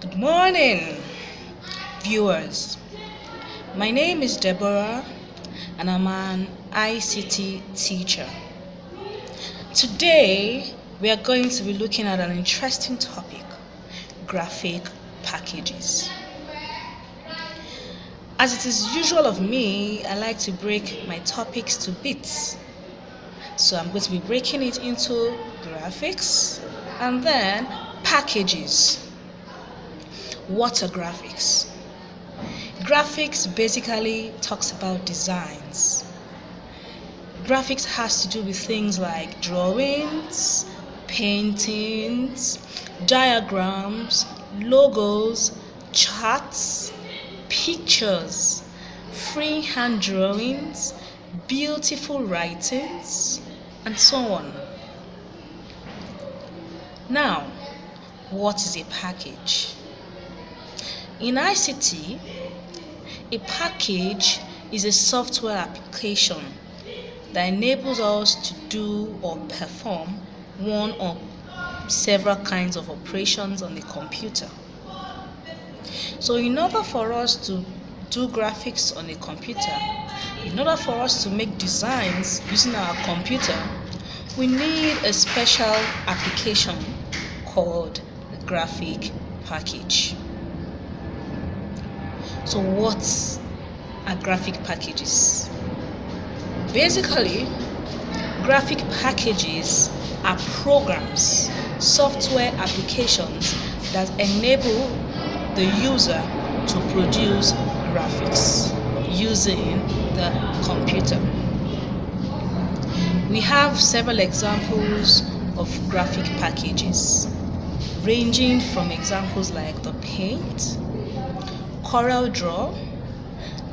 Good morning, viewers. My name is Deborah, and I'm an ICT teacher. Today, we are going to be looking at an interesting topic: graphic packages. As it is usual of me, I like to break my topics to bits. So I'm going to be breaking it into graphics and then packages. What are graphics? Graphics basically talks about designs. Graphics has to do with things like drawings, paintings, diagrams, logos, charts, pictures, freehand drawings, beautiful writings, and so on. Now, what is a package? In ICT, a package is a software application that enables us to do or perform one or several kinds of operations on the computer. So in order for us to do graphics on a computer, in order for us to make designs using our computer, we need a special application called a graphic package. So what are graphic packages? Basically, graphic packages are programs, software applications that enable the user to produce graphics using the computer. We have several examples of graphic packages, ranging from examples like the Paint, CorelDRAW,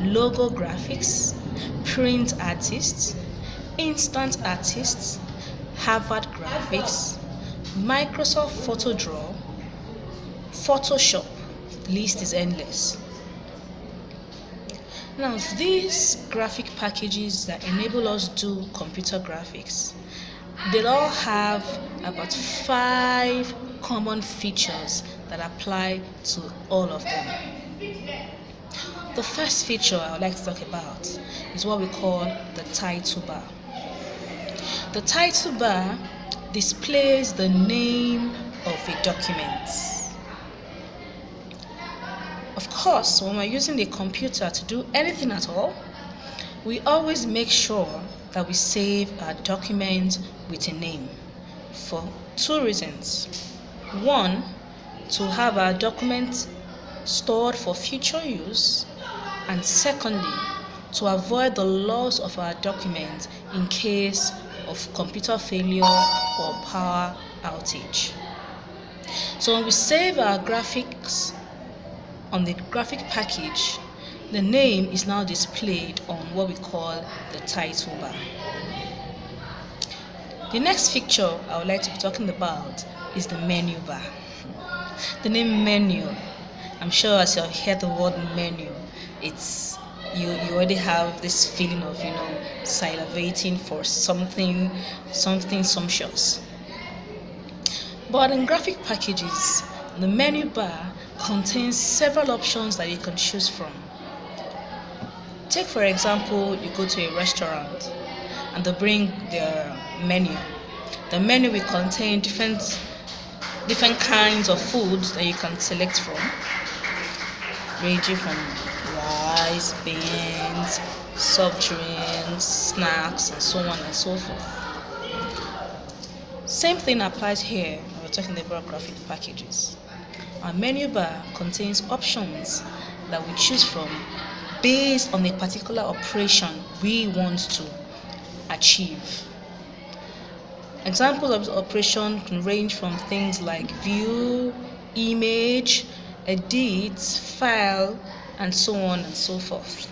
Logo Graphics, Print Artists, Instant Artists, Harvard Graphics, Microsoft PhotoDraw, Photoshop. The list is endless. Now, these graphic packages that enable us to do computer graphics, they all have about 5 common features that apply to all of them. The first feature I would like to talk about is what we call the title bar. The title bar displays the name of a document. Of course, when we're using the computer to do anything at all, we always make sure that we save our document with a name for 2 reasons. One, to have our document stored for future use, and secondly, to avoid the loss of our document in case of computer failure or power outage. So when we save our graphics on the graphic package, the name is now displayed on what we call the title bar. The next feature I would like to be talking about is the menu bar. The name menu, I'm sure as you hear the word menu, it's you already have this feeling of salivating for something sumptuous. But in graphic packages, the menu bar contains several options that you can choose from. Take for example, you go to a restaurant and they bring their menu. The menu will contain different kinds of foods that you can select from, ranging from rice, beans, soft drinks, snacks, and so on and so forth. Same thing applies here when we're talking about graphic packages. Our menu bar contains options that we choose from based on a particular operation we want to achieve. Examples of the operation can range from things like view, image, edit, file, and so on and so forth.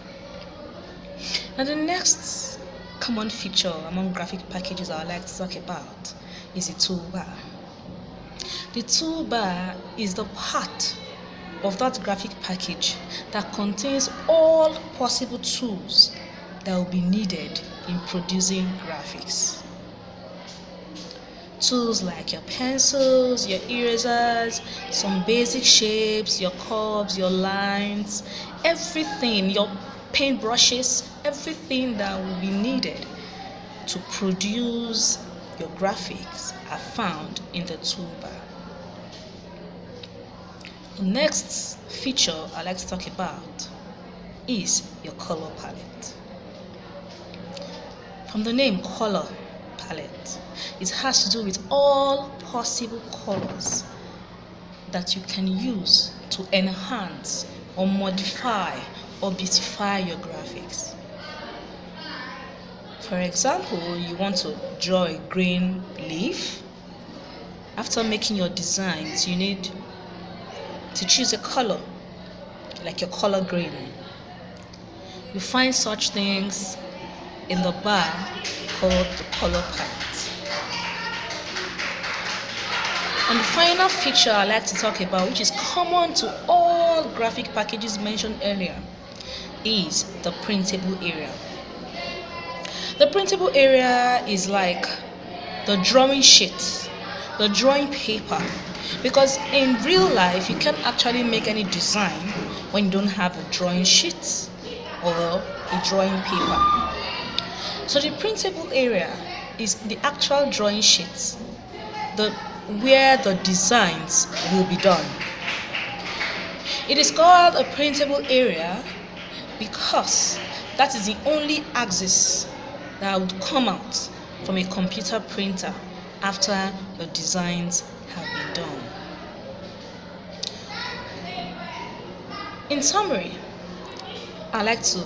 Now, the next common feature among graphic packages I would like to talk about is the toolbar. The toolbar is the part of that graphic package that contains all possible tools that will be needed in producing graphics. Tools like your pencils, your erasers, some basic shapes, your curves, your lines, everything, your paintbrushes, everything that will be needed to produce your graphics are found in the toolbar. The next feature I'd like to talk about is your color palette. From the name color palette, it has to do with all possible colors that you can use to enhance or modify or beautify your graphics. For example, you want to draw a green leaf. After making your designs, you need to choose a color, like your color green. You find such things in the bar called the color palette. And the final feature I like to talk about, which is common to all graphic packages mentioned earlier, is the printable area. The printable area is like the drawing sheet, the drawing paper, because in real life you can't actually make any design when you don't have a drawing sheet or a drawing paper. So the printable area is the actual drawing sheet, where the designs will be done. It is called a printable area because that is the only axis that would come out from a computer printer after your designs have been done. In summary, I like to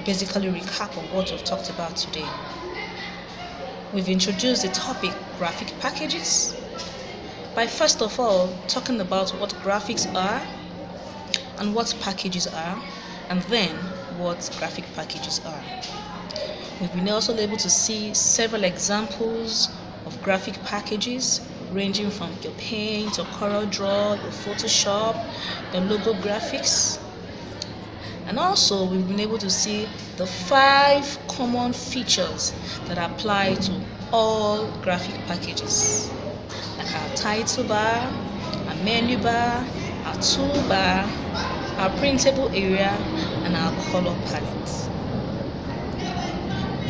basically recap on what we've talked about today. We've introduced the topic graphic packages by first of all talking about what graphics are and what packages are, and then what graphic packages are. We've been also able to see several examples of graphic packages ranging from your Paint, your CorelDRAW, your Photoshop, your logo graphics. And also we've been able to see the 5 common features that apply to all graphic packages, like our title bar, our menu bar, our toolbar, our printable area, and our color palette.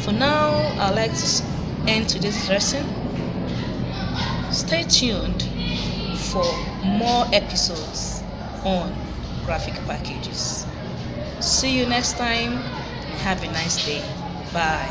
For now, I'd like to end today's lesson. Stay tuned for more episodes on graphic packages. See you next time and have a nice day. Bye.